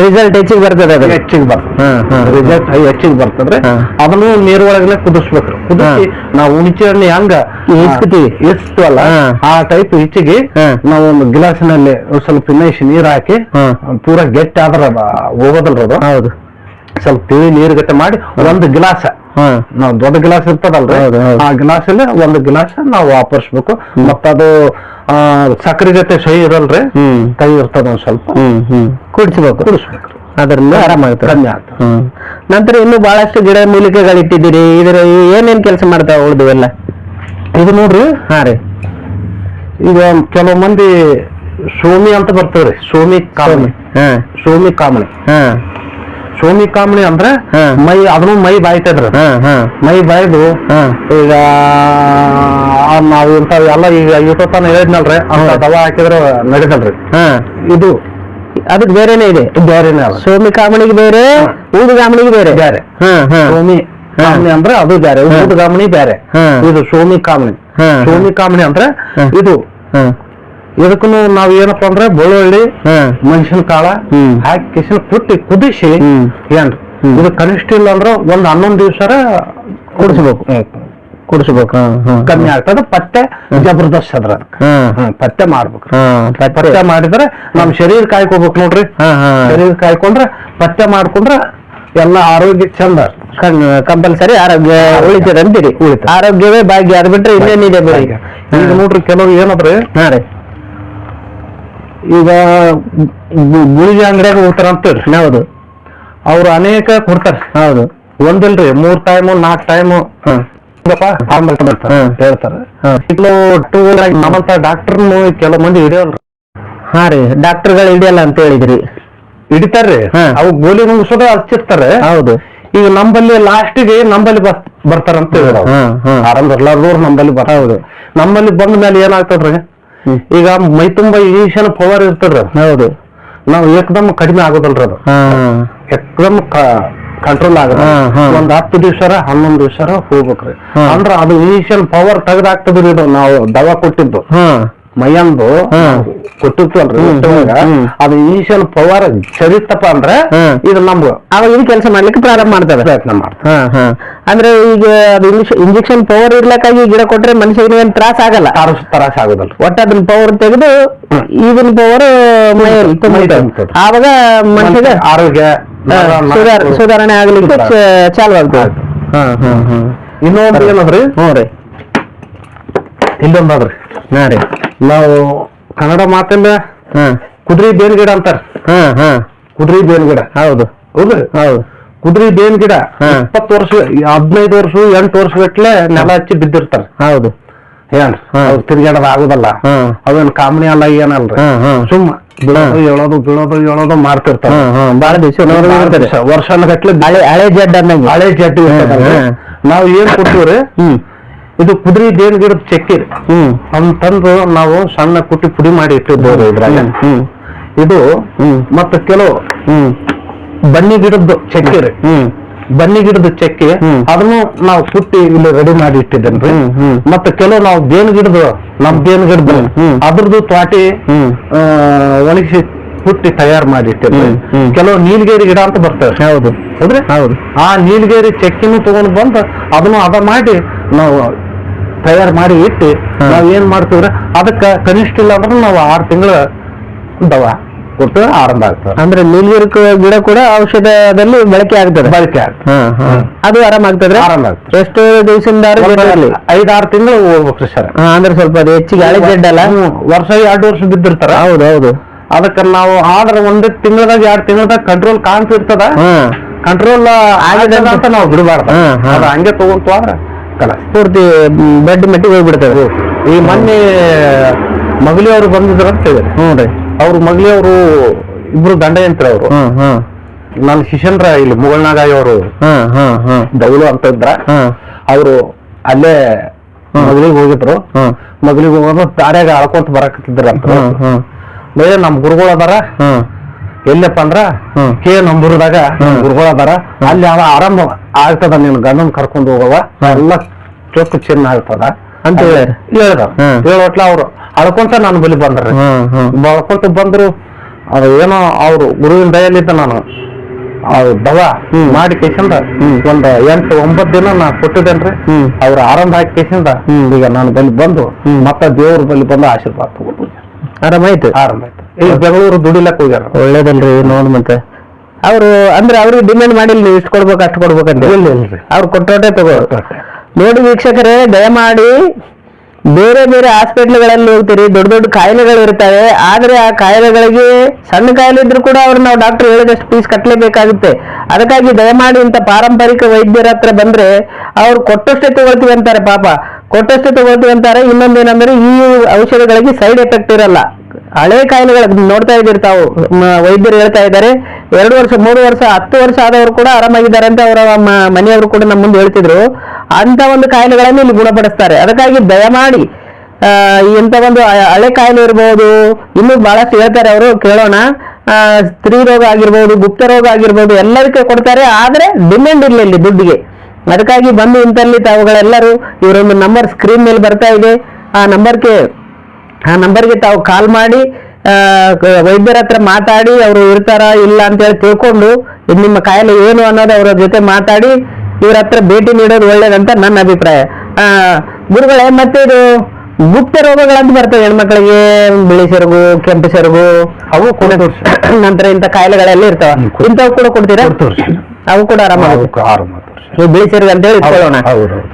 Result ಹೆಚ್ಚಿಗೆ ಬರ್ತದೆ, ಅದು ಹೆಚ್ಚಿಗೆ ಬರ್ತದೆ. ರಿಸಲ್ಟ್ ಹೆಚ್ಚಿಗೆ ಬರ್ತದ್ರೆ ಅದನ್ನು ನೀರೊಳಗನೆ ಕುದಿಸ್ಬೇಕು. ಕುದಿಸಿ ನಾವು ಹುಣಸೆ ಹಣ್ಣು ಹೆಂಗ ಎಷ್ಟವಲ್ಲ ಆ ಟೈಪ್ ಹೆಚ್ಚಿಗೆ ನಾವು ಒಂದು ಗ್ಲಾಸಿನಲ್ಲಿ ಸ್ವಲ್ಪ ಇನ್ನಷ್ಟು ನೀರ್ ಹಾಕಿ ಪೂರಾ ಗಟ್ಟಿ ಆದ್ರ ಹೋಗೋದಲ್ರ ಅದು. ಹೌದು, ಸ್ವಲ್ಪ ತಿಳಿ ನೀರು ಗಟ್ಟೆ ಮಾಡಿ ಒಂದು ಗ್ಲಾಸ್ ನಾವು ದೊಡ್ಡ ಗ್ಲಾಸ್ ಇರ್ತದಲ್ರಿ, ಆ ಗ್ಲಾಸ್ ಅಲ್ಲಿ ಒಂದು ಗ್ಲಾಸ್ ನಾವು ವಾಪರ್ಸ್ಬೇಕು. ಮತ್ತದು ಸಕ್ಕರೆ ಜೊತೆ ಸಹಿ ಇರಲ್ರಿ, ಕೈ ಇರ್ತದ ಒಂದ್ ಸ್ವಲ್ಪ ಕುಡಿಸ್ಬೇಕು. ಅದರಿಂದ ಆರಾಮಾಗುತ್ತೆ, ಕಮ್ಮಿ ಆಗ್ತದೆ. ನಂತರ ಇನ್ನು ಬಹಳಷ್ಟು ಗಿಡ ಮೂಲಿಕೆಗಳು ಇಟ್ಟಿದ್ದೀರಿ. ಇದ್ರ ಏನೇನ್ ಕೆಲಸ ಮಾಡ್ತಾವ ಉಳಿದುವೆಲ್ಲ? ಇದು ನೋಡ್ರಿ, ಹಾ ರೀ, ಈಗ ಕೆಲವು ಮಂದಿ ಸೋಮಿ ಅಂತ ಬರ್ತವ್ರಿ, ಸೋಮಿ ಕಾಮಣಿ. ಸೋಮಿ ಕಾಮಣಿ, ಸೋಮಿ ಕಾಮಣಿ ಅಂದ್ರೆ ಮೈ, ಅದನ್ನು ಮೈ ಬಾಯ್ತದ್ರಿ. ಮೈ ಬಾಯ್ದು ಈಗ ನಾವು ಇಂಥವ್ ಎಲ್ಲ ಈಗ ಇವತ್ತಾನ ಹೇಳಿದ್ನಲ್ರಿ, ಅಂತ ದವಾ ಹಾಕಿದ್ರೆ ನಡೀತಲ್ರಿ. ಇದು ಅದಕ್ಕೆ ಬೇರೆನೆ ಇದೆ, ಬೇರೆನೆ ಅಲ್ಲ. ಸೋಮಿ ಕಾಮಣಿಗೆ ಬೇರೆ, ಊದು ಕಾಮಣಿಗೆ ಬೇರೆ. ಬೇರೆ ಸೋಮಿ ಕಾಮಣಿ ಅಂದ್ರೆ ಅದು ಬೇರೆ, ಊದು ಕಾಮಣಿ ಬೇರೆ. ಇದು ಸೋಮಿ ಕಾಮಣಿ. ಸೋಮಿ ಕಾಮಣಿ ಅಂದ್ರೆ ಇದು ಇದಕ್ಕೂ ನಾವ್ ಏನಪ್ಪಾ ಅಂದ್ರೆ ಬೆಳ್ಳುಳ್ಳಿ, ಮೆಣಸಿನ ಕಾಳ ಹಾಕಿ ಕಿಸಿನ ಕುಟ್ಟಿ ಕುದಿಸಿ ಏನ್ರಿ, ಇದು ಕನಿಷ್ಠ ಇಲ್ಲ ಅಂದ್ರೆ ಒಂದ್ 11 ದಿವಸ ಕುಡಿಸ್ಬೇಕು. ಕಮ್ಮಿ ಆಗ್ತದ. ಪತ್ತೆ ಜಬರ್ದಸ್ತ್ ಅದ್ರ, ಪತ್ತೆ ಮಾಡ್ಬೇಕು. ಪತ್ತೆ ಮಾಡಿದ್ರೆ ನಮ್ ಶರೀರ ಕಾಯ್ಕೋಬೇಕು ನೋಡ್ರಿ. ಶರೀರ ಕಾಯ್ಕೊಂಡ್ರೆ ಪತ್ತೆ ಮಾಡ್ಕೊಂಡ್ರೆ ಎಲ್ಲ ಆರೋಗ್ಯ ಚಂದ, ಕಂಪಲ್ಸರಿ ಆರೋಗ್ಯ ಉಳಿತದೆ ಅಂತೀರಿ. ಆರೋಗ್ಯವೇ ಭಾಗ್ಯ, ಅದು ಬಿಟ್ರೆ ಇನ್ನೇನಿದೆ ಬೆಳಿಗ್ಗೆ. ಈಗ ನೋಡ್ರಿ ಕೆಲವು ಏನದ್ರಿ, ಈಗ ಗುಳಿಗೆ ಅಂಗಡಿಯಾಗ ಹೋಗ್ತಾರ ಅಂತೇಳಿ. ಹೌದು, ಅವ್ರು ಅನೇಕ ಕೊಡ್ತಾರೆ. ಹೌದು, ಒಂದಿಲ್ರಿ 3 ಟೈಮು 4 ಟೈಮು ಹೇಳ್ತಾರೆ. ನಮ್ಮಂತ ಡಾಕ್ಟರ್ ಕೆಲವು ಮಂದಿ ಹಿಡಿಯಲ್ರಿ. ಹಾ ರೀ, ಡಾಕ್ಟರ್ಗಳು ಹಿಡಿಯಲ್ಲ ಅಂತ ಹೇಳಿದ್ರಿ. ಹಿಡಿತಾರ್ರಿ, ಅವು ಗೋಲಿ ನುಂಗಿಸೋದ ಹಚ್ಚಿರ್ತಾರೆ. ಹೌದು, ಈಗ ನಂಬಲ್ಲಿ ಲಾಸ್ಟಿಗೆ ನಂಬಲ್ಲಿ ಬರ್ತಾರಂತ ಹೇಳಿದ್ರು. ಆರಂಭರ್ಲಾರ್ದವ್ರು ನಂಬಲ್ಲಿ ಹೌದು, ನಮ್ಮಲ್ಲಿ ಬಂದ ಮೇಲೆ ಏನಾಗ್ತದ್ರಿ, ಈಗ ಮೈ ತುಂಬಾ ಇಂಜೆಕ್ಷನ್ ಪವರ್ ಇರ್ತದ್ರಿ. ಹೌದು, ನಾವು ಏಕದಮ್ ಕಡಿಮೆ ಆಗೋದಲ್ರಿ, ಅದು ಏಕದಮ್ ಕಂಟ್ರೋಲ್ ಆಗದ. ಒಂದ್ 10 ದಿವ್ಸ 11 ದಿವ್ಸ ಹೋಗ್ಬೇಕ್ರಿ. ಅಂದ್ರ ಅದು ಇಂಜೆಕ್ಷನ್ ಪವರ್ ತೆಗ್ದಾಗ್ತದ್ರಿ. ಇದು ನಾವು ದವಾ ಕೊಟ್ಟಿದ್ದು ಮೈಯಂದು ಕೊಟ್ಟಿರ್ತೀವಲ್ರಿ, ಅದು ಇಂಜೆಕ್ಷನ್ ಪವರ್ ಸರಿತಪ್ಪ ಅಂದ್ರೆ ಇದು ನಮ್ಗೆ ಅವಾಗ ಇದು ಕೆಲಸ ಮಾಡ್ಲಿಕ್ಕೆ ಪ್ರಾರಂಭ ಮಾಡ್ತಾರೆ, ಪ್ರಯತ್ನ ಮಾಡ್ತಾರೆ. ಅಂದ್ರೆ ಈಗ ಅದು ಇಂಜೆಕ್ಷನ್ ಪವರ್ ಇರ್ಲಕ್ಕಾಗಿ ಗಿಡ ಕೊಟ್ರೆ ಮನುಷ್ಯನಿಗೆ ಏನ್ ತ್ರಾಸ ಆಗಲ್ಲ, ತ್ರಾಸ ಆಗೋದಲ್ಲ. ಒಟ್ಟು ಅದನ್ನ ಪವರ್ ತೆಗೆದು ಈಗಿನ ಪವರ್ ಆವಾಗ ಮನುಷ್ಯಗೆ ಆರೋಗ್ಯ ಸುಧಾರಣೆ ಆಗ್ಲಿಕ್ಕೆ ಚಾಲು ಆಗ್ತದೆ. ಇನ್ನೊಂದು ಏನದ್ರಿ, ಇಲ್ಲೊಂದ್ರಿ, ನಾವು ಕನ್ನಡ ಮಾತಲ್ಲ ಕುದುರೆ ಬೇನ್ ಗಿಡ ಅಂತಾರ. ಕುದುರೆ ಬೇನ್ ಗಿಡ, ಹೌದು ಹೌದು ಹೌದು, ಕುದುರೆ ಬೇನ್ ಗಿಡ 20 ವರ್ಷ 15 ವರ್ಷ 8 ವರ್ಷ ಗಟ್ಲೆ ನೆಲ ಹಚ್ಚಿ ಬಿದ್ದಿರ್ತಾರ. ಹೌದು, ಏನ್ ತಿರ್ಗಾಡೋದ ಆಗುದಲ್ಲ. ಅವೇನ್ ಕಾಮಣಿ ಅಲ್ಲ, ಏನಲ್ರಿ, ಸುಮ್ಮ ಹೇಳೋದು ಬೀಳೋದು ಹೇಳೋದು ಮಾಡ್ತಿರ್ತಾರ. ಬಹಳ ದಿವಸ ವರ್ಷನ ಗಟ್ಲೆ ಹಳೆ ಜಡ್ ಅನ್ನಂಗೆ, ಹಳೆ ಜಡ್ಡಿ. ನಾವ್ ಏನ್ ಕೊಡ್ತೀವ್ರಿ, ಇದು ಕುದುರೆ ಬೇನ್ ಗಿಡದ ಚಕ್ಕಿರಿ ಅಂತಂದು ನಾವು ಸಣ್ಣ ಕುಟ್ಟಿ ಪುಡಿ ಮಾಡಿ ಇಟ್ಟಿರ್ಬೋದು ಇದ್ರಾಗ. ಇದು ಮತ್ತ ಕೆಲವು ಬನ್ನಿ ಗಿಡದ್ದು ಚಕ್ಕಿರಿ, ಬನ್ನಿ ಗಿಡದ ಚಕ್ಕೆ ಅದನ್ನು ನಾವು ಕುಟ್ಟಿ ಇಲ್ಲಿ ರೆಡಿ ಮಾಡಿ ಇಟ್ಟಿದ್ದೇನ್ರಿ. ಮತ್ತೆ ಕೆಲವು ನಾವು ಬೇನ್ ಗಿಡದು, ನಮ್ ಬೇನ್ ಗಿಡದ ಅದ್ರದ್ದು ತ್ವಾಟಿ ಒಣಗಿಸಿ ಕುಟ್ಟಿ ತಯಾರು ಮಾಡಿ ಇಟ್ಟಿದ್ರಿ. ಕೆಲವು ನೀಲಗಿರಿ ಗಿಡ ಅಂತ ಬರ್ತವೆ. ಹೌದು ಹೌದ್ರಿ, ಹೌದು. ಆ ನೀಲಗಿರಿ ಚಕ್ಕಿನೂ ತಗೊಂಡ್ ಬಂದು ಅದನ್ನು ಅದ ಮಾಡಿ ನಾವು ತಯಾರು ಮಾಡಿ ಇಟ್ಟು ನಾವ್ ಏನ್ ಮಾಡ್ತೀವ್ರಿ, ಅದಕ್ಕ ಕನಿಷ್ಠ ಇಲ್ಲ ಅಂದ್ರೆ ನಾವು 6 ತಿಂಗಳ ದವಾ ಕೊಟ್ಟು ಆರಂಭ ಆಗ್ತದೆ. ಅಂದ್ರೆ ನೀಲಗಿರಿ ಗಿಡ ಕೂಡ ಔಷಧದಲ್ಲಿ ಬಳಕೆ ಆಗ್ತದೆ, ಅದು ಆರಾಮಾಗ್ತದೆ. ಆರಾಮ ಆಗ್ತದೆ. ಎಷ್ಟು ದಿವಸದಿಂದ? 5-6 ತಿಂಗಳು ಹೋಗ್ಬೇಕ್ರಿ ಸರ್. ಅಂದ್ರೆ ಸ್ವಲ್ಪ ಅದು ಹೆಚ್ಚಿಗೆ ಹಳೆ ಜಡ್ಡಲ್ಲ, ವರ್ಷ 2 ವರ್ಷ ಬಿದ್ದಿರ್ತಾರ. ಹೌದು ಹೌದು. ಅದಕ್ಕ ನಾವು ಆದ್ರೆ 1 ತಿಂಗಳದಾಗ 2 ತಿಂಗಳದಾಗ ಕಂಟ್ರೋಲ್ ಕಾಣ್ತಿರ್ತದ. ಕಂಟ್ರೋಲ್ ಆಗಿದೆ ಅಂತ ನಾವು ಬಿಡಬಾರ್ದು, ಅದು ಹಂಗೆ ತಗೊಂತು ಆದ್ರೆ ಪೂರ್ತಿ ಬೆಡ್ ಮೆಟ್ಟಿಗೆ ಹೋಗ್ಬಿಡ್ತೇವೆ. ಈ ಮೊನ್ನೆ ಮಗಲಿ ಅವ್ರು ಬಂದಿದ್ರು ಅಂತ ಹೇಳಿದ್ರಿ. ಹ್ಞೂ, ಅವ್ರು ಮಗಲಿ ಅವರು ಇಬ್ರು ಗಂಡ ಯಂತ್ರ ಅವರು. ನನ್ನ ಶಿಷ್ಯನ್ರ ಇಲ್ಲಿ ಮುಗಳನಾಗಾಯಿ ಅವರು ದೌಲು ಅಂತ ಇದ್ರ. ಅವರು ಅಲ್ಲೇ ಮಗಳಿಗೆ ಹೋಗಿದ್ರು. ಮಗಳಿಗೆ ಹೋಗೋದು ದಾರ್ಯಾಗ ಅಳ್ಕೊಂತ ಬರಕತ್ತಿದ್ರಂತ. ನಮ್ ಗುರುಗಳು ಅದಾರ ಎಲ್ಲಪ್ಪ ಅಂದ್ರ ಕೆ ನಂಬೂರದಾಗ ಗುರುಗಳು ಅದಾರ. ಅಲ್ಲಿ ಅವ ಆರಂಭ ಆಗ್ತದ, ನೀನ್ ಗಂಡನ್ ಕರ್ಕೊಂಡು ಹೋಗವ ಎಲ್ಲ ಚೊಕ್ಕ ಚಿನ್ನ ಆಗ್ತದ ಅಂತ ಹೇಳ್ದ. ಹೇಳೋಟ್ಲ ಅವ್ರು ಅಳ್ಕೊಂತ ನಾನು ಬಲಿ ಬಂದ್ರಿ. ಅಳ್ಕೊಂತ ಬಂದ್ರು. ಅದು ಏನೋ ಅವ್ರು ಗುರುವಿನ ದಯಲ್ಲಿದ್ದ ನಾನು ದವಾ ಮಾಡಿ ಕೇಸಿಂದ ಒಂದ್ 8-9 ದಿನ ನಾ ಕೊಟ್ಟಿದ್ದೇನ್ರಿ. ಅವ್ರ ಆರಂಭ ಹಾಕಿ ಕೇಸಿಂದ ಈಗ ನಾನು ಬಲ್ಲಿ ಬಂದು ಮತ್ತ ದೇವ್ರ ಬಲ್ಲಿ ಬಂದು ಆಶೀರ್ವಾದ ತಗೊಂಡು ಆರಾಮಾಯ್ತು. ಈಗ ಬೆಂಗಳೂರು ದುಡಿಲಕ್ ಹೋಗ್ಯಾರ. ಒಳ್ಳೇದಲ್ರಿ ನೋಡ್ ಮತ್ತೆ ಅವ್ರು ಅಂದ್ರೆ ಅವ್ರಿಗೆ ಡಿಮ್ಯಾಂಡ್ ಮಾಡಿಲ್ಲ ನೀವು ಇಷ್ಟು ಕೊಡ್ಬೇಕು ಅಷ್ಟು ಕೊಡ್ಬೇಕಂತ. ಅವ್ರು ಕೊಟ್ಟೋಟೆ ತಗೋ. ನೋಡಿ ವೀಕ್ಷಕರೇ, ದಯಮಾಡಿ ಬೇರೆ ಬೇರೆ ಹಾಸ್ಪಿಟ್ಲ್ಗಳಲ್ಲಿ ಹೋಗ್ತೀರಿ, ದೊಡ್ಡ ದೊಡ್ಡ ಕಾಯಿಲೆಗಳು ಇರ್ತವೆ. ಆದ್ರೆ ಆ ಕಾಯಿಲೆಗಳಿಗೆ ಸಣ್ಣ ಕಾಯಿಲೆ ಇದ್ರು ಕೂಡ ಅವ್ರು ನಾವು ಡಾಕ್ಟರ್ ಹೇಳಿದಷ್ಟು ಫೀಸ್ ಕಟ್ಟಲೇಬೇಕಾಗುತ್ತೆ. ಅದಕ್ಕಾಗಿ ದಯಮಾಡಿ ಇಂಥ ಪಾರಂಪರಿಕ ವೈದ್ಯರ ಹತ್ರ ಬಂದ್ರೆ ಅವ್ರು ಕೊಟ್ಟಷ್ಟೇ ತಗೊಳ್ತೀವಿ ಅಂತಾರೆ. ಪಾಪ ಕೊಟ್ಟಷ್ಟೇ ತಗೊಳ್ತೀವಿ ಅಂತಾರೆ. ಇನ್ನೊಂದೇನಂದ್ರೆ ಈ ಔಷಧಿಗಳಿಗೆ ಸೈಡ್ ಎಫೆಕ್ಟ್ ಇರಲ್ಲ. ಹಳೆ ಕಾಯಿಲೆಗಳು ನೋಡ್ತಾ ಇದ್ದೀರಿ ತಾವು, ವೈದ್ಯರು ಹೇಳ್ತಾ ಇದ್ದಾರೆ 2 ವರ್ಷ 3 ವರ್ಷ 10 ವರ್ಷ ಆದವರು ಕೂಡ ಆರಾಮಾಗಿದ್ದಾರೆ ಅಂತ ಅವರ ಮನೆಯವರು ಕೂಡ ನಮ್ಮ ಮುಂದೆ ಹೇಳ್ತಿದ್ರು. ಅಂತ ಒಂದು ಕಾಯಿಲೆಗಳನ್ನು ಇಲ್ಲಿ ಗುಣಪಡಿಸ್ತಾರೆ. ಅದಕ್ಕಾಗಿ ದಯಮಾಡಿ ಇಂಥ ಒಂದು ಹಳೆ ಕಾಯಿಲೆ ಇರ್ಬೋದು, ಇನ್ನೂ ಬಹಳಷ್ಟು ಹೇಳ್ತಾರೆ ಅವರು, ಕೇಳೋಣ. ಸ್ತ್ರೀ ರೋಗ ಆಗಿರ್ಬೋದು, ಗುಪ್ತ ರೋಗ ಆಗಿರ್ಬೋದು, ಎಲ್ಲದಕ್ಕೆ ಕೊಡ್ತಾರೆ. ಆದ್ರೆ ಡಿಮ್ಯಾಂಡ್ ಇಲ್ಲ ಇಲ್ಲಿ ದುಡ್ಡಿಗೆ. ಅದಕ್ಕಾಗಿ ಬಂದು ಇಂಥಲ್ಲಿ ತಾವುಗಳೆಲ್ಲರೂ ಇವರೊಂದು ನಂಬರ್ ಸ್ಕ್ರೀನ್ ಮೇಲೆ ಬರ್ತಾ ಇದೆ. ಆ ನಂಬರ್ಗೆ ತಾವು ಕಾಲ್ ಮಾಡಿ ವೈದ್ಯರ ಹತ್ರ ಮಾತಾಡಿ ಅವರು ಇರ್ತಾರ ಇಲ್ಲ ಅಂತ ಹೇಳಿ ತಿಳ್ಕೊಂಡು ನಿಮ್ಮ ಕಾಯಿಲೆ ಏನು ಅನ್ನೋದು ಅವರ ಜೊತೆ ಮಾತಾಡಿ ಇವ್ರ ಹತ್ರ ಭೇಟಿ ನೀಡೋದು ಒಳ್ಳೇದಂತ ನನ್ನ ಅಭಿಪ್ರಾಯ. ಗುರುಗಳೇ, ಮತ್ತೆ ಇದು ಗುಪ್ತ ರೋಗಗಳಂತ ಬರ್ತವೆ ಹೆಣ್ಮಕ್ಳಿಗೆ, ಬಿಳಿ ಸೆರಗು, ಕೆಂಪು ಸೆರಗು, ಅವು ಕೂಡ ನಂತರ ಇಂಥ ಕಾಯಿಲೆಗಳೆಲ್ಲ ಇರ್ತಾವ. ಇಂಥವು ಕೂಡ ಕೊಡ್ತೀರಾ? ಅವು ಕೂಡ ಆರಾಮ ಬಿಳಿ ಸೆರಗು ಅಂತ ಹೇಳಿ ಇಟ್ಕೊಳ್ಳೋಣ.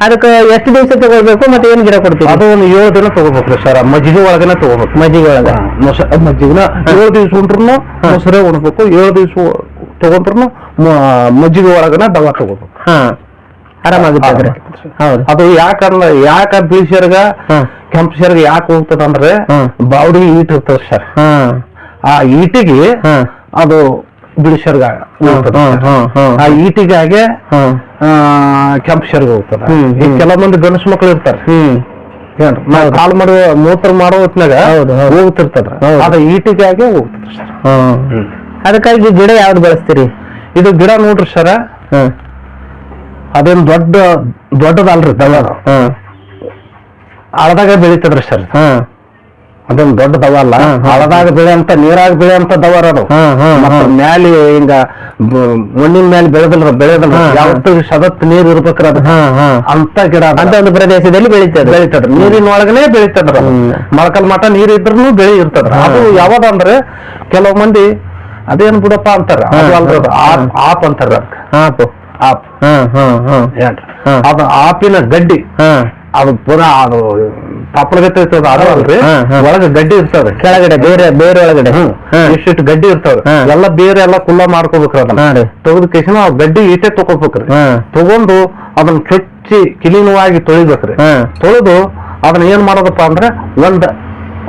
ಅದಕ್ಕೆ ಎಷ್ಟು ದಿವಸ ತಗೊಳ್ಬೇಕು ಮತ್ತೆ ಏನ್ ಗಿಡ ಕೊಡ್ತೀವಿ? ಅದು ಒಂದು 7 ದಿನ ತಗೋಬೇಕ್ರಿ ಸರ್. ಮಜ್ಜಿಗೆ ಒಳಗನೆ ತಗೋಬೇಕು. ಮಜ್ಜಿಗೆ ಒಳಗ ಮಜ್ಜಿಗೆನ 7 ದಿವಸ ಉಂಟ್ರು ಮೊಸರೇ ಉಣ್ಬೇಕು. 7 ದಿವಸ ತಗೊಂಡ್ರು ಮಜ್ಜಿಗೆ ಒಳಗನ ದವಾ ತಗೋಬೇಕು. ಆರಾಮಾಗುತ್ತೆ. ಹೌದು. ಅದು ಯಾಕ ಬಿಳಿ ಸೆರಗ ಕೆಂಪು ಸೆರಗ ಯಾಕೆ ಹೋಗ್ತದಂದ್ರೆ ಬಾವಡಿ ಈಟ್ ಇರ್ತದ ಸರ್. ಆ ಈಟಿಗೆ ಅದು ಬಿಳಿ ಸೆರಗ ಆ ಈಟಿಗಾಗಿ ಕೆಂಪು ಸೆರಗ ಹೋಗ್ತದ. ಈಗ ಕೆಲವು ಮಂದಿ ಗಂಡಸು ಮಕ್ಳು ಇರ್ತಾರೆ, ನಾವು ಕಾಲ್ ಮಾಡುವ ಮೂತ್ರ ಮಾಡೋ ಹೊತ್ನಾಗ ಹೋಗ್ತಿರ್ತದ, ಅದ ಈಟಿಗಾಗಿ ಹೋಗ್ತದ ಸರ್. ಅದಕ್ಕಾಗಿ ಗಿಡ ಯಾವ್ದು ಬಳಸ್ತೀರಿ? ಇದು ಗಿಡ ನೋಡ್ರಿ ಸರ, ಅದೇನ್ ದೊಡ್ಡದಲ್ರಿ ದವ, ಹಳದಾಗ ಬೆಳಿತದ್ರಿ ಸರ್. ಅದೊಂದು ದೊಡ್ಡ ದವ ಅಲ್ಲ, ಹಳದಾಗ ಬೆಳೆಯಂತ ನೀರಾಗ ಬೆಳೆಯಂತ ದವರ ಅದು. ಮ್ಯಾಲಿ ಹಿಂಗ ಮಣ್ಣಿನ ಮೇಲೆ ಬೆಳೆದಲ್ಲ ಯಾವತ್ತು ಸದತ್ ನೀರ್ ಇರ್ಬೇಕ್ರ ಅದ ಅಂತ ಗಿಡ ಅಂತ ಒಂದು ಪ್ರದೇಶದಲ್ಲಿ ಬೆಳಿತದ್ರಿ. ನೀರಿನ ಒಳಗನೆ ಬೆಳಿತದ್ರ. ಮೊಳಕಲ್ ಮಠ ನೀರ್ ಇದ್ರೂ ಬೆಳಿ ಇರ್ತದ್ರ. ಅದು ಯಾವ್ದಂದ್ರೆ ಕೆಲವು ಮಂದಿ ಅದೇನ್ ಬಿಡಪ್ಪ ಅಂತಾರ, ಆಪ್ ಅಂತಾರ. ಅದು ಆಪಿನ ಗಡ್ಡಿ, ಅದು ಪುನಃ ಅದು ತಪ್ಪಳಗತ್ತೆ ಇರ್ತದ, ಅದು ಅಲ್ರಿ. ಒಳಗೆ ಗಡ್ಡಿ ಇರ್ತದೆ ಕೆಳಗಡೆ, ಬೇರೆ ಒಳಗಡೆ ಇಷ್ಟಿಟ್ಟು ಗಡ್ಡಿ ಇರ್ತಾವ್ರಿ. ಎಲ್ಲ ಬೇರೆ ಎಲ್ಲ ಕುಲ್ಲ ಮಾಡ್ಕೋಬೇಕ್ರಿ. ಅದನ್ನ ತೆಗೆದ ಕೇಸಿನ ಆ ಗಡ್ಡಿ ಈಟೆ ತಗೋಬೇಕ್ರಿ. ತಗೊಂಡು ಅದನ್ನ ಚೊಚ್ಚಿ ಕ್ಲೀನವಾಗಿ ತೊಳಿಬೇಕ್ರಿ. ತೊಳೆದು ಅದನ್ನ ಏನ್ ಮಾಡೋದಪ್ಪ ಅಂದ್ರೆ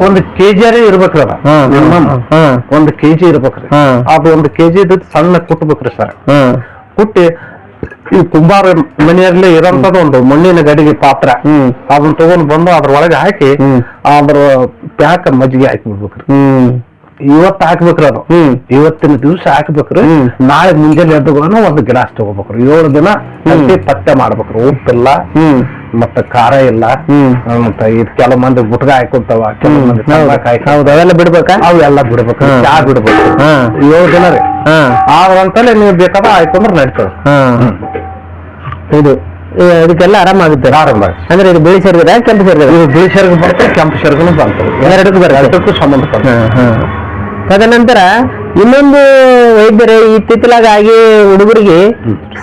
ಒಂದು ಕೆಜಿಯರೇ ಇರ್ಬೇಕ್ರಿ. ಅದ ಮಿನಿಮಮ್ 1 kg ಇರ್ಬೇಕ್ರಿ. ಅದು 1 kg ಸಣ್ಣ ಕುಟ್ಬೇಕ್ರಿ ಸರ್. ಕುಟ್ಟಿ ಈ ಕುಂಬಾರ ಮನೆಯಲ್ಲಿ ಇರೋಂಥದ್ದು ಒಂದು ಮಣ್ಣಿನ ಗಡಿಗೆ ಪಾತ್ರ, ಅದನ್ನ ತಗೊಂಡ್ ಬಂದು ಅದ್ರೊಳಗೆ ಹಾಕಿ ಅದ್ರ ಪ್ಯಾಕ್ ಮಜ್ಜಿಗೆ ಹಾಕಿ ಬಿಡ್ಬೇಕ್ರಿ. ಇವತ್ತು ಹಾಕ್ಬೇಕ್ರಿ. ಅದು ಇವತ್ತಿನ ದಿವಸ ಹಾಕ್ಬೇಕ್ರಿ. ನಾಳೆ ಮುಂಜಾನೆ ಎದ್ದುಗಳನ್ನು 1 ಗಿಲಾಸ್ ತಗೋಬೇಕ್ರಿ. 7 ದಿನ ಪತ್ತೆ ಮಾಡ್ಬೇಕ್ರಿ. ಉಪ್ಪಿಲ್ಲ ಮತ್ತ ಖಾರ ಇಲ್ಲ. ಮತ್ತ ಇದು ಕೆಲವು ಮಂದಿ ಗುಟ್ಗ ಹಾಕೊಂತಾವ, ಕೆಲವು ಮಂದಿ ಅವೆಲ್ಲ ಬಿಡ್ಬೇಕ, ಅವೆಲ್ಲ ಬಿಡ್ಬೇಕ್ರಿ. ಚಾ ಬಿಡ್ಬೇಕು 7 ದಿನ ರೀ. ಆದ್ರಂತಲೇ ನೀವು ಬೇಕಾದ ಹಾಕೊಂಡ್ರೆ ನಡೀತದ. ಇದು ಇದಕ್ಕೆಲ್ಲ ಆರಾಮಾಗುತ್ತೆ. ಅಂದ್ರೆ ಇದು ಬಿಳಿ ಸೆರಗದ ಕೆಂಪು ಸೆರಗದ? ಇದು ಬಿಳಿ ಸೆರಗ ಬರುತ್ತೆ, ಕೆಂಪು ಸೆರಗನು ಬರ್ತದೆ. ಎರಡಕ್ಕೂ ಸಂಬಂಧಪಟ್ಟ. ತದನಂತರ ಇನ್ನೊಂದು ವೈದ್ಯರು ಇತ್ತಿತ್ತಲಾಗಿ ಹುಡುಗರಿಗೆ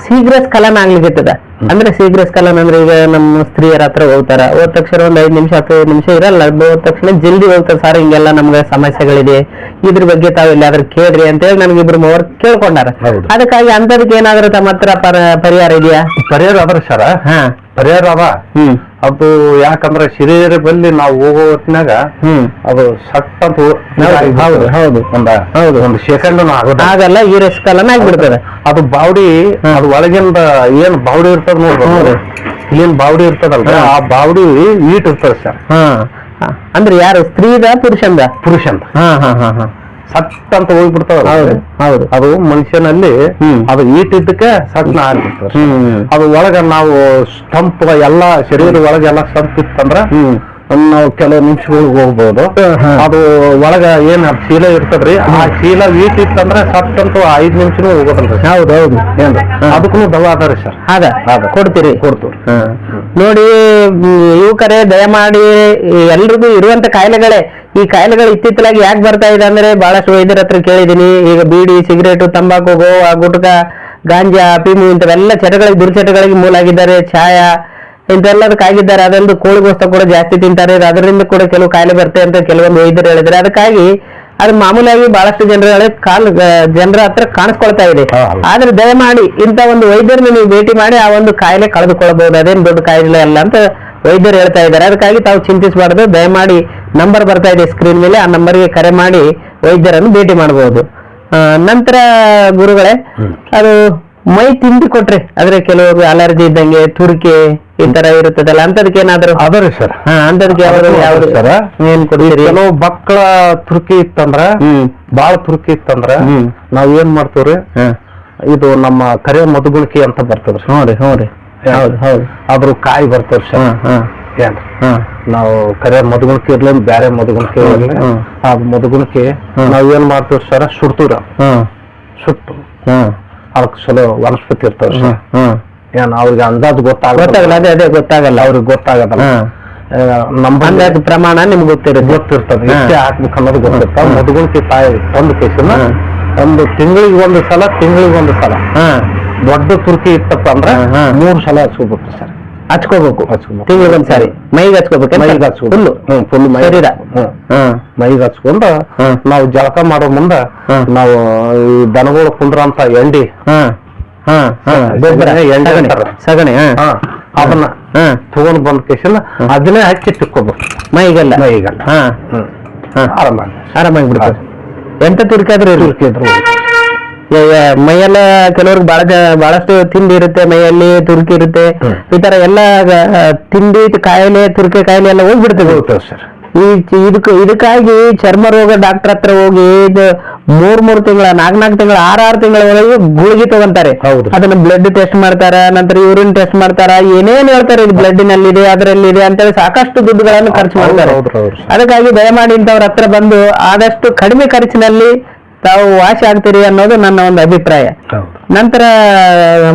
ಶೀಘ್ರ ಸ್ಖಲನ ಆಗ್ಲಿಕ್ಕೆ. ಅಂದ್ರೆ ಶೀಘ್ರ ಸ್ಖಲನ ಅಂದ್ರೆ ಈಗ ನಮ್ಮ ಸ್ತ್ರೀಯರ ಹತ್ರ ಹೋಗ್ತಾರ, ಹೋದ ತಕ್ಷಣ 1 5 ನಿಮಿಷ 15 ನಿಮಿಷ ಇರಲ್ಲ, ಹೋದ ತಕ್ಷಣ ಜಲ್ದಿ ಹೋಗ್ತಾರೆ. ಸರ್ ಹಿಂಗೆಲ್ಲ ನಮ್ಗೆ ಸಮಸ್ಯೆಗಳಿದೆ, ಇದ್ರ ಬಗ್ಗೆ ತಾವು ಎಲ್ಲಾದ್ರೂ ಕೇಳ್ರಿ ಅಂತ ಹೇಳಿ ನನಗೆ 2-3 ಕೇಳ್ಕೊಂಡಾರ. ಅದಕ್ಕಾಗಿ ಅಂತದಕ್ಕೆ ಏನಾದ್ರೂ ತಮ್ಮ ಹತ್ರ ಪರಿಹಾರ ಇದೆಯಾ? ಪರಿಹಾರ ಅದ್ರ ಸರ, ಪರಿಹಾರ ಅದ. ಅದು ಯಾಕಂದ್ರೆ ಶರೀರ ಬಲ್ಲಿ ನಾವು ಹೋಗೋ ಹೊತ್ತಿನಾಗ ಅದು ಸಟ್ ಅಂತ ಒಂದು ಸೆಕೆಂಡ್ ಆಗಲ್ಲ, ಈ ಸ್ಖಲನ ಆಗ್ಬಿಡ್ತದೆ. ಅದು ಬಾವಡಿ, ಅದು ಒಳಗಿಂದ ಏನ್ ಬಾವಡಿ ಇರ್ತದ ನೋಡ್ರಿ, ಏನ್ ಬಾವಡಿ ಇರ್ತದಲ್ರ, ಆ ಬಾವಡಿ ಈಟ್ ಇರ್ತದ ಸರ್. ಅಂದ್ರೆ ಯಾರು ಸ್ತ್ರೀದ ಪುರುಷಂದ? ಸಟ್ ಅಂತ ಹೋಗ್ಬಿಡ್ತಾವ. ಹೌದು. ಅದು ಮನುಷ್ಯನಲ್ಲಿ ಅದು ಈಟಿದ್ದಕ್ಕೆ ಸಟ್ನ ಆಗ್ಬಿಡ್ತದೆ. ಅದು ಒಳಗ ನಾವು ಸ್ಟಂಪ್ ಎಲ್ಲಾ ಶರೀರ ಒಳಗೆ ಎಲ್ಲ ಸ್ಟಂಪ್ ಇತ್ತಂದ್ರ ನಾವು ಕೆಲವು ನಿಮಿಷಗಳಿಗೆ ಹೋಗ್ಬೋದು. ಅದು ಒಳಗ ಏನ್ ಚೀಲ ಇರ್ತದ್ರಿ, ಆ ಚೀಲ ವೀಟ್ ಇತ್ತಂದ್ರೆ ಸತ್ತಂತೂ 5 ನಿಮಿಷನೂ ಹೋಗೋದಲ್ರಿ. ಹೌದೌದು. ಅದಕ್ಕೂ ದವಾ ಅದಾರಿ ಸರ್. ಕೊಡ್ತೀರಿ? ಕೊಡ್ತೀವಿ. ನೋಡಿ ಯುವಕರೇ, ದಯಮಾಡಿ ಎಲ್ರಿಗೂ ಇರುವಂತ ಕಾಯಿಲೆಗಳೇ ಈ ಕಾಯಿಲೆಗಳು ಇತ್ತಿತ್ತಲಾಗಿ ಯಾಕೆ ಬರ್ತಾ ಇದೆ ಅಂದ್ರೆ ಬಹಳಷ್ಟು ವೈದ್ಯರ ಹತ್ರ ಕೇಳಿದೀನಿ. ಈಗ ಬೀಡಿ, ಸಿಗರೇಟು, ತಂಬಾಕು, ಗೋವಾ, ಗುಟ್ಕಾ, ಗಾಂಜಾ, ಅಫೀಮು ಇಂಥವೆಲ್ಲ ಚಟಗಳಿಗೆ, ದುರ್ಚಟಗಳಿಗೆ ಮೂಲಾಗಿದ್ದಾರೆ. ಛಾಯ ಇಂಥೆಲ್ಲದಕ್ಕಾಗಿದ್ದಾರೆ. ಅದೊಂದು ಕೋಳಿಗೋಸ್ತ ಕೂಡ ಜಾಸ್ತಿ ತಿಂತಾರೆ, ಅದರಿಂದ ಕೂಡ ಕೆಲವು ಕಾಯಿಲೆ ಬರ್ತವೆ ಅಂತ ಕೆಲವೊಂದು ವೈದ್ಯರು ಹೇಳಿದ್ದಾರೆ. ಅದಕ್ಕಾಗಿ ಅದು ಮಾಮೂಲಾಗಿ ಬಹಳಷ್ಟು ಜನರ ಹತ್ರ ಕಾಣಿಸ್ಕೊಳ್ತಾ ಇದೆ. ಆದ್ರೆ ದಯಮಾಡಿ ಇಂಥ ಒಂದು ವೈದ್ಯರನ್ನ ನೀವು ಭೇಟಿ ಮಾಡಿ ಆ ಒಂದು ಕಾಯಿಲೆ ಕಳೆದುಕೊಳ್ಳಬಹುದು. ಅದೇನು ದೊಡ್ಡ ಕಾಯಿಲೆ ಅಲ್ಲ ಅಂತ ವೈದ್ಯರು ಹೇಳ್ತಾ ಇದ್ದಾರೆ. ಅದಕ್ಕಾಗಿ ತಾವು ಚಿಂತಿಸಬಾರ್ದು. ದಯಮಾಡಿ ನಂಬರ್ ಬರ್ತಾ ಇದೆ ಸ್ಕ್ರೀನ್ ಮೇಲೆ, ಆ ನಂಬರ್ಗೆ ಕರೆ ಮಾಡಿ ವೈದ್ಯರನ್ನು ಭೇಟಿ ಮಾಡಬಹುದು. ನಂತರ ಗುರುಗಳೇ, ಅದು ಮೈ ತಿಂಡಿ ಕೊಟ್ರೆ ಆದ್ರೆ ಕೆಲವರು ಅಲರ್ಜಿ ಇದ್ದಂಗೆ, ತುರಿಕೆ ಈ ತರ ಇರುತ್ತದಲ್ಲ, ಅಂತದಕ್ಕೆ ಏನಾದ್ರು? ಅದರಿ ಸರ್. ಅಂತದಕ್ಕೆ ಯಾವ್ದು ಸರ್ ಏನ್ ಕೊಡ್ತೀರಿ? ಕೆಲವು ಮಕ್ಕಳ ತುರ್ಕಿ ಇತ್ತಂದ್ರ, ಬಾಳ ತುರ್ಕಿ ಇತ್ತಂದ್ರ ನಾವ್ ಏನ್ ಮಾಡ್ತೀವ್ರಿ, ಇದು ನಮ್ಮ ಕರೆ ಮಧುಗುಣಿಕೆ ಅಂತ ಬರ್ತದ್ರಿ. ಹೌದು ಹೌದು ಹೌದು. ಅದ್ರ ಕಾಯಿ ಬರ್ತವ್ರಿ ಸರ್. ಏನ್ ನಾವು ಕರೆ ಮಧುಗುಣಿಕೆ ಇರ್ಲಿ, ಬ್ಯಾರೆ ಮಧುಗುಣಿಕೆ ಇರ್ಲಿ, ಅದ್ ಮಧುಗುಣಿಕೆ ನಾವ್ ಏನ್ ಮಾಡ್ತೀವಿ ಸರ್, ಸುಡ್ತೀವ್ರ. ಸುಟ್ಟು ಅದಕ್ಕೆ ಚಲೋ ವನಸ್ಪತಿ ಇರ್ತಾವ ಸರ್. ಏನ್ ಅವ್ರಿಗೆ ಅಂದಾಜು ಗೊತ್ತಾಗಲ್ಲ. ಅದೇ ಗೊತ್ತಾಗಲ್ಲ, ಅವ್ರಿಗೆ ಗೊತ್ತಾಗಲ್ಲ. ನಮ್ಮ ಅಂದಾಜು ಪ್ರಮಾಣ ನಿಮ್ಗೆ ಗೊತ್ತಿರ್ತದೆ, ಇಷ್ಟೇ ಹಾಕ್ಬೇಕು ಅನ್ನೋದು ಗೊತ್ತಿರ್ತಾವ. ಮಧುಗುಣಿಕೆ ತಾಯಿ ಒಂದು ಕೇಸಿನ ಒಂದು ತಿಂಗಳಿಗೆ ಒಂದು ಸಲ ದೊಡ್ಡ ತುರ್ಕಿ ಇತ್ತಪ್ಪ ಅಂದ್ರೆ 3 ಸಲ ಹಚ್ಕೋಬೇಕು ಸರ್. ಹಚ್ಕೋಬೇಕು ತಿಂಗಳಿಗೆ ಒಂದ್ಸಾರಿ. ಮೈಗೆ ಹಚ್ಕೋಬೇಕು. ಫುಲ್ ಶರೀರ ಮೈಗೆ ಹಚ್ಕೊಂಡು ನಾವು ಜಳಕ ಮಾಡೋ ಮುಂದ ನಾವು ಈ ದನಗಳು ಕುಂದ್ರಂತ ಎಂಡಿ, ಸಗಣಿ, ಅದನ್ನ ತಗೊಂಡ್ ಬಂದ ಕೇಸಿನ ಅದನ್ನೇ ಹಚ್ಚಿ ತಿಕ್ಕೋಬೇಕು ಮೈಗೆಲ್ಲ. ಆರಾಮಾಗಿ ಬಿಡ್ತಾರೆ. ಎಂತ ತುರ್ಕಾದ್ರೆ ಮೈಯೆಲ್ಲ ಕೆಲವ್ರಿಗೆ ಬಹಳಷ್ಟು ತಿಂಡಿ ಇರುತ್ತೆ, ಮೈಯಲ್ಲಿ ತುರ್ಕಿ ಇರುತ್ತೆ. ಈ ತರ ಎಲ್ಲ ತಿಂಡಿ ಕಾಯಿಲೆ, ತುರ್ಕೆ ಕಾಯಿಲೆ ಎಲ್ಲ ಹೋಗ್ಬಿಡ್ತದೆ ಸರ್. ಇದಕ್ಕಾಗಿ ಚರ್ಮ ರೋಗ ಡಾಕ್ಟರ್ ಹತ್ರ ಹೋಗಿ 3 ತಿಂಗಳ, 4 ತಿಂಗಳ, 6 ತಿಂಗಳವರೆಗೆ ಗುಳಿಗೆ ತಗೊಂತಾರೆ. ಅದನ್ನ ಬ್ಲಡ್ ಟೆಸ್ಟ್ ಮಾಡ್ತಾರ, ನಂತರ ಯೂರಿನ್ ಟೆಸ್ಟ್ ಮಾಡ್ತಾರ, ಏನೇನ್ ಹೇಳ್ತಾರೆ ಇದು ಬ್ಲಡ್ನಲ್ಲಿದೆ, ಅದರಲ್ಲಿದೆ ಅಂತೇಳಿ ಸಾಕಷ್ಟು ದುಡ್ಡುಗಳನ್ನು ಖರ್ಚು ಮಾಡ್ತಾರೆ. ಅದಕ್ಕಾಗಿ ದಯಮಾಡಿ ಇಂಥವ್ರ ಹತ್ರ ಬಂದು ಆದಷ್ಟು ಕಡಿಮೆ ಖರ್ಚಿನಲ್ಲಿ ತಾವು ವಾಸಿ ಆಗ್ತೀರಿ ಅನ್ನೋದು ನನ್ನ ಒಂದು ಅಭಿಪ್ರಾಯ. ನಂತರ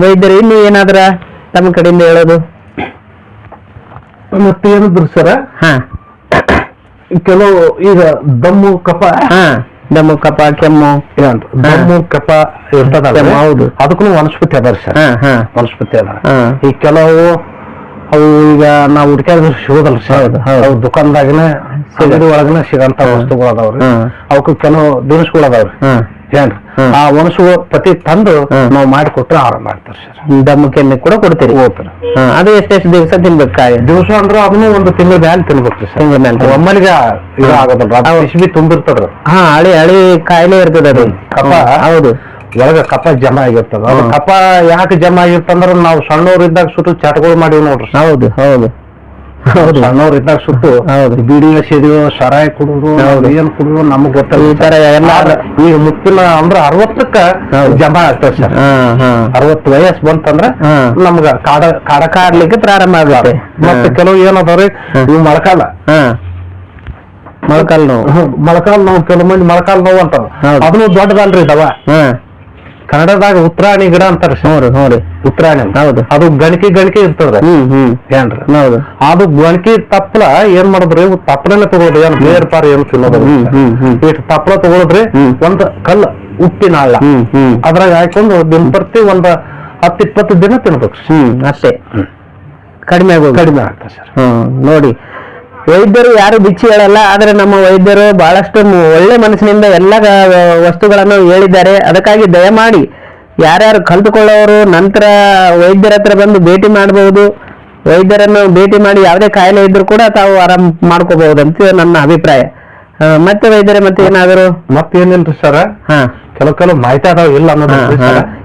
ವೈದ್ಯರು ಇನ್ನು ಏನಾದ್ರ ತಮ್ಮ ಕಡೆಯಿಂದ ಹೇಳೋದು? ಮತ್ತೆ ಏನಿದ್ರು ಸರ, ಕೆಲವು ಈಗ ದಮ್ಮು ಕಫ, ಕೆಮ್ಮು, ದಮ್ಮು ಕಫ ಇರ್ತದಲ್ಲ, ಹೌದು, ಅದಕ್ಕೂ ವನಸ್ಪತಿ ಅದಾರ ಸರ್. ವನಸ್ಪತಿ ಅದ. ಈ ಕೆಲವು ಅವು ಈಗ ನಾವು ಹುಡುಕಾಡಿದ್ರೆ ಸಿಗೋದಲ್ಲ ಸರ್. ಅವು ದುಕಾನ್ದಾಗನ ಅಂಗಡಿ ಒಳಗನ ಸಿಗಂತ ವಸ್ತುಗಳು ಅದಾವ್ರಿ. ಅವಕ್ಕೆ ಕೆಲವು ದಿನಸುಗಳು ಅದಾವ್ರಿ. ಏನ್ರಿ ಆ ವನಸುಗಳು ಪ್ರತಿ ತಂದು ನಾವು ಮಾಡಿಕೊಟ್ರೆ ಆರಾಮ ಮಾಡ್ತಾರೆ ಸರ್. ದಮ್ಮು ಕೆಮ್ಮೆ ಕೂಡ ಕೊಡ್ತೀರಿ? ಹೋಗ್ತಾರೆ. ಅದು ಎಷ್ಟೆಷ್ಟು ದಿವಸ ತಿನ್ಬೇಕು? ದಿವಸ ಅಂದ್ರೆ ಅದನ್ನು ಒಂದು ತಿಂಗಳ ಮ್ಯಾಲ ತಿನ್ಬೇಕ್ರಿ ಸರ್. ತಿಂಗಳ ಮ್ಯಾಲ ಒಮ್ಮಲಿಗೆ ಇದು ಆಗೋದಲ್ರ, ಬಿಸಿ ತುಂಬಿರ್ತದ್ರಿ. ಹಳಿ ಕಾಯಿಲೆ ಇರ್ತದ ಅದು ಕಫ. ಹೌದು, ಒಳಗ ಕಫ ಜಮಾ ಆಗಿರ್ತದ. ಅದು ಕಫ ಯಾಕೆ ಜಮಾ ಆಗಿರ್ತಂದ್ರ ನಾವು ಸಣ್ಣವ್ರಿದ್ದಾಗ ಸುಟ್ಟು ಚಟಗಳು ಮಾಡಿವಿ ನೋಡ್ರಿ. ಹೌದು ಹೌದು ಹೌದು. ಸಣ್ಣವ್ರಿದ್ದಾಗ ಸುಟ್ಟು ಬೀಡಿ ಸೇದಿಯೋ, ಸರಾಯಿ ಕುಡುದು, ಏನ್ ಕುಡುದು ನಮಗ್ ಗೊತ್ತಲ್ಲ. ಈ ತರ ಎಲ್ಲ ಈಗ ಮುಪ್ಪಿನ ಅಂದ್ರ 60ಕ್ಕ ಜಮಾ ಆಗ್ತದೆ ಸರ್. 60 ವಯಸ್ಸು ಬಂತಂದ್ರ ನಮ್ಗ ಕಾಡ್ಲಿಕ್ಕೆ ಪ್ರಾರಂಭ ಆಗುತ್ತೆ. ಮತ್ತೆ ಕೆಲವು ಏನದಾವ್ರಿ, ಇವು ಮೊಳಕಾಲ ನೋವು, ಕೆಲವು ಮಂದಿ ಮೊಳಕಾಲ್ ನೋವು ಅಂತ ಅದನ್ನು ದೊಡ್ಡದಲ್ರಿ ದವಾ. ಕನ್ನಡದಾಗ ಉತ್ತರಾಣಿ ಗಿಡ ಅಂತಾರ ನೋಡಿ. ಉತ್ತರಾಣಿ ಹೌದು, ಅದು ಗಣಕಿ ಇರ್ತದ್ರಿ. ಏನ್ರಿ ಹೌದು, ಅದು ಗಣಕಿ ತಪ್ಪಲ ಏನ್ ಮಾಡಿದ್ರಿ, ತಪ್ಪಲನ್ನ ತಗೊಳ್ರಿ, ಏನ್ ಬೇರ್ ಪಾರ್ ಏನು ತಿನ್ನೋದು. ಇಷ್ಟು ತಪ್ಪಲ ತಗೊಳದ್ರಿ, ಒಂದ್ ಕಲ್ಲ ಉಪ್ಪಿನ ಹಳ್ಳ ಅದ್ರಾಗ ಹಾಕೊಂಡು ದಿನಪರ್ತಿ ಒಂದ್ 10-20 ದಿನ ತಿನ್ಬೇಕು. ಅಷ್ಟೇ, ಕಡಿಮೆ ಆಗ್ತದೆ ಸರ್. ನೋಡಿ, ವೈದ್ಯರು ಯಾರು ಬಿಚ್ಚಿ ಹೇಳಲ್ಲ. ಆದ್ರೆ ನಮ್ಮ ವೈದ್ಯರು ಬಹಳಷ್ಟು ಒಳ್ಳೆ ಮನಸ್ಸಿನಿಂದ ಎಲ್ಲ ವಸ್ತುಗಳನ್ನು ಹೇಳಿದ್ದಾರೆ. ಅದಕ್ಕಾಗಿ ದಯಮಾಡಿ ಯಾರ್ಯಾರು ಕಲ್ತುಕೊಳ್ಳೋರು ನಂತರ ವೈದ್ಯರ ಹತ್ರ ಬಂದು ಭೇಟಿ ಮಾಡಬಹುದು. ವೈದ್ಯರನ್ನು ಭೇಟಿ ಮಾಡಿ ಯಾವುದೇ ಕಾಯಿಲೆ ಇದ್ರೂ ಕೂಡ ತಾವು ಆರಾಮ್ ಮಾಡ್ಕೋಬಹುದು ಅಂತ ನನ್ನ ಅಭಿಪ್ರಾಯ. ಮತ್ತೆ ವೈದ್ಯರೇ, ಮತ್ತೆ ಏನಾದರೂ? ಮತ್ತೇನಿಲ್ರಿ ಸರ್, ಕೆಲವು ಮಾಹಿತಿ ಅದಾವ ಇಲ್ಲ ಅನ್ನೋದು.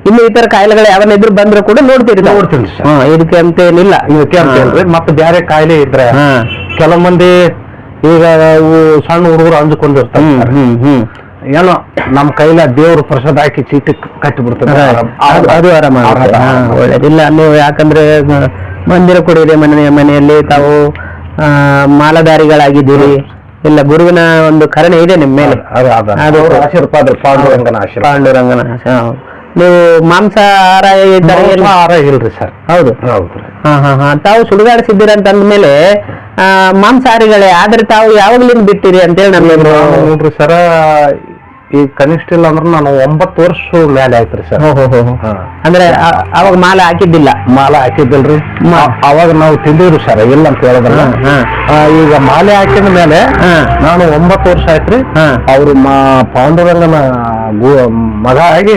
ಇನ್ನು ಈ ತರ ಕಾಯಿಲೆಗಳು ಯಾವನ್ನಿದ್ರು ಬಂದ್ರು ಕೂಡ ನೋಡ್ತೀನಿ ಇದಕ್ಕೆ ಅಂತ ಏನಿಲ್ಲ. ಇದಕ್ಕೆ ಅಂತ ಹೇಳ್ರಿ. ಮತ್ತೆ ಬೇರೆ ಕಾಯಿಲೆ ಇದ್ರೆ ಕೆಲವು ಮಂದಿ ಈಗ ಸಣ್ಣ ಹುಡುಗರು ಅಂಜ್ಕೊಂಡಿರ್ತಾರೆ, ಏನೋ ನಮ್ ಕೈಲ ದೇವ್ರ ಪ್ರಸಾದ ಹಾಕಿ ಚೀಟಿ ಕಟ್ಟಿ ಬಿಡ್ತಾರೆ, ಅದು ಆರಾಮ ಒಳ್ಳೇದಿಲ್ಲ. ನೀವು ಯಾಕಂದ್ರೆ ಮಂದಿರ ಕೂಡ ಇದೆ ಮನೆಯಲ್ಲಿ, ತಾವು ಮಾಲಧಾರಿಗಳಾಗಿದ್ದೀರಿ, ಇಲ್ಲ ಗುರುವಿನ ಒಂದು ಕರುಣೆ ಇದೆ ನಿಮ್ಮ ಮೇಲೆ. ಅದು ಆಶೀರ್ವಾದ ಪಾಂಡುರಂಗನ ಆಶೀರ್ವಾದ. ಪಾಂಡುರಂಗನ ನೀವು ಮಾಂಸಾಹಾರ ಆಹಾರ ಇಲ್ರಿ ಸರ್. ಹೌದು ಹೌದ್ರಿ. ತಾವು ಸುಡುಗಾಡಿಸಿದ್ದೀರಂತ ಅಂದ್ಮೇಲೆ ಮಾಂಸಾಹಾರಿಗಳೇ, ಆದ್ರೆ ತಾವು ಯಾವಾಗ್ಲಿಂದ ಬಿಟ್ಟಿರಿ ಅಂತೇಳಿ ನಮ್ಗೆ ನೋಡ್ರಿ ಸರ, ಈ ಕನಿಷ್ಠ ಇಲ್ಲ ಅಂದ್ರೆ ನಾನು 9 ವರ್ಷ ಮೇಲೆ ಆಯ್ತ್ರಿ ಸರ್. ಅಂದ್ರೆ ಅವಾಗ ಮಾಲ ಹಾಕಿದ್ದಿಲ್ಲ? ಮಾಲೆ ಹಾಕಿದ್ದಿಲ್ರಿ. ಅವಾಗ ನಾವು ತಿಂದಿವ್ರಿ ಸರ್, ಇಲ್ಲ ಅಂತ ಹೇಳೋದಲ್ಲ. ಈಗ ಮಾಲೆ ಹಾಕಿದ ಮೇಲೆ ನಾನು 9 ವರ್ಷ ಆಯ್ತ್ರಿ. ಅವ್ರು ಪಾಂಡುರಂಗನ ಮಗ ಆಗಿ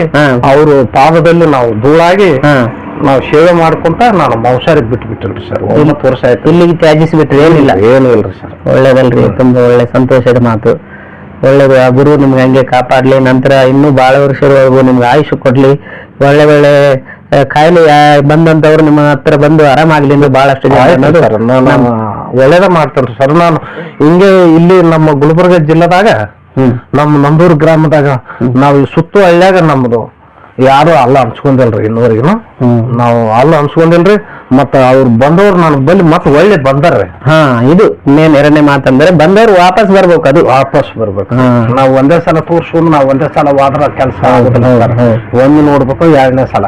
ಅವ್ರ ಪಾದದಲ್ಲಿ ನಾವು ಧೂಳಾಗಿ ನಾವು ಸೇವೆ ಮಾಡ್ಕೊಂತ ನಾನು ಮಾಂಸಾರಿಗೆ ಬಿಟ್ಬಿಟ್ಟಿಲ್ರಿ ಸರ್. 9 ವರ್ಷ ಆಯ್ತು. ಇಲ್ಲಿಗೆ ತ್ಯಾಜಿಸಿಬಿಟ್ರಿ? ಏನಿಲ್ಲ, ಏನು ಇಲ್ರಿ ಸರ್. ಒಳ್ಳೇದಲ್ರಿ, ತುಂಬಾ ಒಳ್ಳೆ ಸಂತೋಷದ ಮಾತು. ಒಳ್ಳೇದು. ಆ ಗುರು ನಿಮ್ಗೆ ಹಂಗೆ ಕಾಪಾಡ್ಲಿ, ನಂತರ ಇನ್ನೂ ಬಹಳ ವರ್ಷದವರೆಗೂ ನಿಮ್ಗೆ ಆಯುಷ್ ಕೊಡ್ಲಿ. ಒಳ್ಳೆ ಒಳ್ಳೆ ಕಾಯಿಲೆ ಬಂದಂತವ್ರು ನಿಮ್ಮ ಹತ್ರ ಬಂದು ಆರಾಮಾಗ್ಲಿ ಎಂದು ಬಹಳಷ್ಟು ಒಳ್ಳೇದ ಮಾಡ್ತೇನ್ರಿ ಸರ್. ನಾನು ಹಿಂಗೆ ಇಲ್ಲಿ ನಮ್ಮ ಗುಲ್ಬರ್ಗ ಜಿಲ್ಲೆದಾಗ ನಮ್ಮ ನಂದೂರು ಗ್ರಾಮದಾಗ ನಾವು ಸುತ್ತು ಹಳ್ಳ್ಯಾಗ ನಮ್ದು ಯಾರು ಅಲ್ಲ ಅನ್ಸ್ಕೊಂಡಿಲ್ರಿ ಇನ್ನೂವರೆಗೂ. ನಾವು ಅಲ್ಲ ಅನ್ಸ್ಕೊಂಡಿಲ್ರಿ. ಮತ್ತ ಅವ್ರು ಬಂದವ್ರು ನಾನು ಬಲ್ಲಿ ಮತ್ತೆ ಒಳ್ಳೆ ಬಂದಾರ್ರಿ. ಇದು ಮೇನ್ ಎರಡನೇ ಮಾತಂದ್ರೆ ಬಂದವ್ರು ವಾಪಸ್ ಬರ್ಬೇಕು. ಅದು ವಾಪಸ್ ಬರ್ಬೇಕು. ನಾವು ಒಂದೇ ಸಲ ತೋರ್ಸ್ಕೊಂಡು ನಾವು ಒಂದೇ ಸಲ ಹೋದ್ರ ಕೆಲಸ ಆಗುದಿಲ್ಲ. ಒಂದು ನೋಡ್ಬೇಕು, 2ನೇ ಸಲ.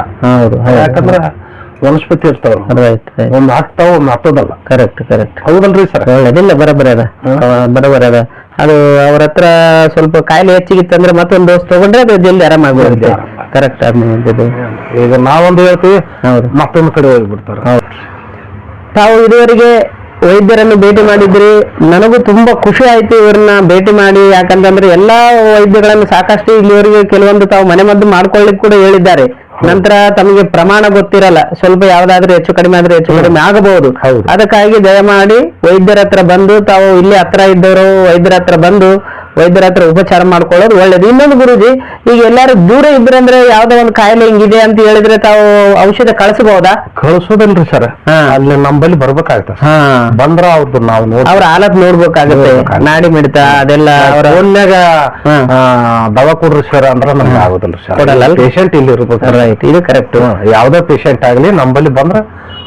ಯಾಕಂದ್ರ ವನಸ್ಪತಿ ಇರ್ತಾವ್ರು, ಒಂದ್ ಹಾಕ್ತಾವ ಒಂದ್ ಹತ್ತದಲ್ಲ. Correct correct. ಹೌದಲ್ರಿ ಸರ್? ಒಳ್ಳೇದಿಲ್ಲ, ಬರಬರಿ ಅದ, ಬರಬರಿ ಅದ. ಅದು ಅವ್ರ ಹತ್ರ ಸ್ವಲ್ಪ ಕಾಯಿಲೆ ಹೆಚ್ಚಿಗಿತ್ತಂದ್ರೆ ಮತ್ತೊಂದು ಡೋಸ್ ತಗೊಂಡ್ರೆ ಅದು ಜಲ್ದಿ ಆರಾಮಾಗ್ಬಿಡುತ್ತೆ. ಕರೆಕ್ಟ್. ಈಗ ನಾವೊಂದು ಹೇಳ್ತೀವಿ, ಮತ್ತೊಂದು ಕಡೆ ಹೋಗ್ಬಿಡ್ತಾರೆ. ತಾವು ಇದುವರೆಗೆ ವೈದ್ಯರನ್ನು ಭೇಟಿ ಮಾಡಿದ್ರಿ. ನನಗೂ ತುಂಬಾ ಖುಷಿ ಆಯ್ತು ಇವ್ರನ್ನ ಭೇಟಿ ಮಾಡಿ. ಯಾಕಂತಂದ್ರೆ ಎಲ್ಲಾ ವೈದ್ಯಗಳನ್ನು ಸಾಕಷ್ಟು ಇಲ್ಲಿವರೆಗೆ ಕೆಲವೊಂದು ತಾವು ಮನೆ ಮದ್ದು ಮಾಡ್ಕೊಳ್ಳಿಕ್ ಕೂಡ ಹೇಳಿದ್ದಾರೆ. ನಂತರ ತಮಗೆ ಪ್ರಮಾಣ ಗೊತ್ತಿರಲ್ಲ, ಸ್ವಲ್ಪ ಯಾವ್ದಾದ್ರೂ ಹೆಚ್ಚು ಕಡಿಮೆ ಆದ್ರೆ ಹೆಚ್ಚು ಕಡಿಮೆ ಆಗಬಹುದು. ಅದಕ್ಕಾಗಿ ದಯಮಾಡಿ ವೈದ್ಯರ ಹತ್ರ ಬಂದು, ತಾವು ಇಲ್ಲಿ ಹತ್ರ ಇದ್ದವರು ವೈದ್ಯರ ಹತ್ರ ಬಂದು ವೈದ್ಯರ ಹತ್ರ ಉಪಚಾರ ಮಾಡ್ಕೊಳ್ಳೋದು ಒಳ್ಳೇದು. ಇನ್ನೊಂದು ಗುರುಜಿ, ಈಗ ಎಲ್ಲಾರು ದೂರ ಇದ್ರಂದ್ರೆ ಯಾವ್ದೋ ಒಂದು ಕಾಯಿಲೆ ಹಿಂಗಿದೆ ಅಂತ ಹೇಳಿದ್ರೆ ತಾವು ಔಷಧ ಕಳಿಸಬಹುದಾ? ಕಳಿಸೋದಲ್ರಿ ಸರ್, ಅಲ್ಲಿ ನಮ್ಮಲ್ಲಿ ಬರ್ಬೇಕಾಗ್ತದೆ. ಬಂದ್ರ ಅವ್ರದ್ದು ನಾವು ಅವ್ರ ಹಾಲತ್ ನೋಡ್ಬೇಕಾಗುತ್ತೆ, ನಾಡಿ ಮಿಡಿತ ಅದೆಲ್ಲ. ಅವ್ರ ಫೋನ್ಯಾಗ ದವಾ ಕೊಡ್ರಿ ಸರ್ ಅಂದ್ರೆ ನಮ್ಗೆ ಆಗುದಿಲ್ಲ ಸರ್. ಕೊಡಲ್ಲ, ಪೇಷಂಟ್ ಇಲ್ಲಿ ಇರ್ಬೇಕು. ರೈಟ್, ಇದು ಕರೆಕ್ಟ್. ಯಾವ್ದೇ ಪೇಷಂಟ್ ಆಗ್ಲಿ ನಮ್ಮಲ್ಲಿ ಬಂದ್ರ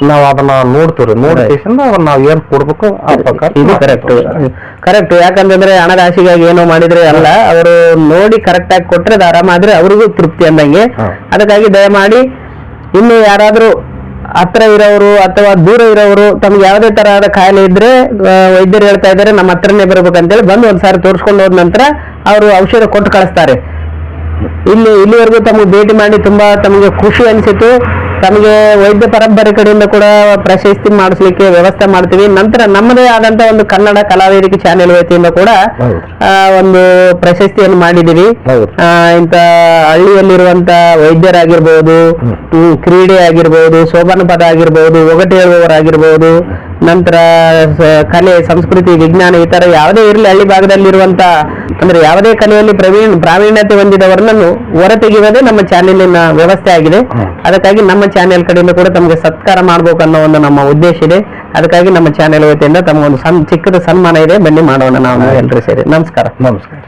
ನಾವ್ ಅದನ್ನ ನೋಡ್ತೀವ್ರಿ. ನೋಡಿ ನಾವ್ ಏನ್ ಕೊಡ್ಬೇಕು ಇದು ಕರೆಕ್ಟ್ ಕರೆಕ್ಟ್. ಯಾಕಂತಂದ್ರೆ ಹಣದ ಆಸೆಗಾಗಿ ಏನೋ ಮಾಡಿದ್ರೆ ಅಲ್ಲ, ಅವರು ನೋಡಿ ಕರೆಕ್ಟ್ ಆಗಿ ಕೊಟ್ರೆ ಅದು ಆರಾಮಾದ್ರೆ ಅವ್ರಿಗೂ ತೃಪ್ತಿ ಅಂದಂಗೆ. ಅದಕ್ಕಾಗಿ ದಯಮಾಡಿ ಇನ್ನು ಯಾರಾದ್ರೂ ಹತ್ರ ಇರೋರು ಅಥವಾ ದೂರ ಇರೋರು ತಮ್ಗೆ ಯಾವುದೇ ತರಹದ ಕಾಯಿಲೆ ಇದ್ರೆ ವೈದ್ಯರು ಹೇಳ್ತಾ ಇದ್ದಾರೆ ನಮ್ಮ ಹತ್ರನೇ ಬರ್ಬೇಕಂತೇಳಿ ಬಂದು ಒಂದ್ಸಾರಿ ತೋರಿಸ್ಕೊಂಡು ಹೋದ ನಂತರ ಅವರು ಔಷಧ ಕೊಟ್ಟು ಕಳಿಸ್ತಾರೆ. ಇಲ್ಲಿವರೆಗೂ ತಮಗೆ ಭೇಟಿ ಮಾಡಿ ತುಂಬಾ ತಮಗೆ ಖುಷಿ ಅನಿಸಿತು. ತಮಗೆ ವೈದ್ಯ ಪರಂಪರೆ ಕಡೆಯಿಂದ ಕೂಡ ಪ್ರಶಸ್ತಿ ಮಾಡಿಸ್ಲಿಕ್ಕೆ ವ್ಯವಸ್ಥೆ ಮಾಡ್ತೀವಿ. ನಂತರ ನಮ್ಮದೇ ಆದಂತ ಒಂದು ಕನ್ನಡ ಕಲಾವೇದಿಕೆ ಚಾನೆಲ್ ವತಿಯಿಂದ ಕೂಡ ಒಂದು ಪ್ರಶಸ್ತಿಯನ್ನು ಮಾಡಿದೀವಿ. ಇಂತ ಹಳ್ಳಿಯಲ್ಲಿರುವಂತ ವೈದ್ಯರಾಗಿರ್ಬೋದು, ಕ್ರೀಡೆ ಆಗಿರ್ಬೋದು, ಸೋಪಾನ ಪದ ಆಗಿರ್ಬೋದು, ಒಗಟು ಹೇಳುವವರಾಗಿರ್ಬೋದು, ನಂತರ ಕಲೆ, ಸಂಸ್ಕೃತಿ, ವಿಜ್ಞಾನ ಈ ತರ ಯಾವುದೇ ಇರಲಿ ಹಳ್ಳಿ ಭಾಗದಲ್ಲಿರುವಂತ ಅಂದ್ರೆ ಯಾವುದೇ ಕಲೆಯಲ್ಲಿ ಪ್ರಾವೀಣ್ಯತೆ ಹೊಂದಿದವರನ್ನು ಹೊರತೆಗೆಯುವುದೇ ನಮ್ಮ ಚಾನೆಲಿನ ವ್ಯವಸ್ಥೆ ಆಗಿದೆ. ಅದಕ್ಕಾಗಿ ನಮ್ಮ ಚಾನೆಲ್ ಕಡೆಯಿಂದ ಕೂಡ ತಮಗೆ ಸತ್ಕಾರ ಮಾಡ್ಬೇಕು ಅನ್ನೋ ಒಂದು ನಮ್ಮ ಉದ್ದೇಶ ಇದೆ. ಅದಕ್ಕಾಗಿ ನಮ್ಮ ಚಾನೆಲ್ ವತಿಯಿಂದ ತಮಗೊಂದು ಚಿಕ್ಕದ ಸನ್ಮಾನ ಇದೆ, ಬನ್ನಿ ಮಾಡೋಣ ನಾವು ಎಲ್ಲರೂ ಸೇರಿ. ನಮಸ್ಕಾರ. ನಮಸ್ಕಾರ.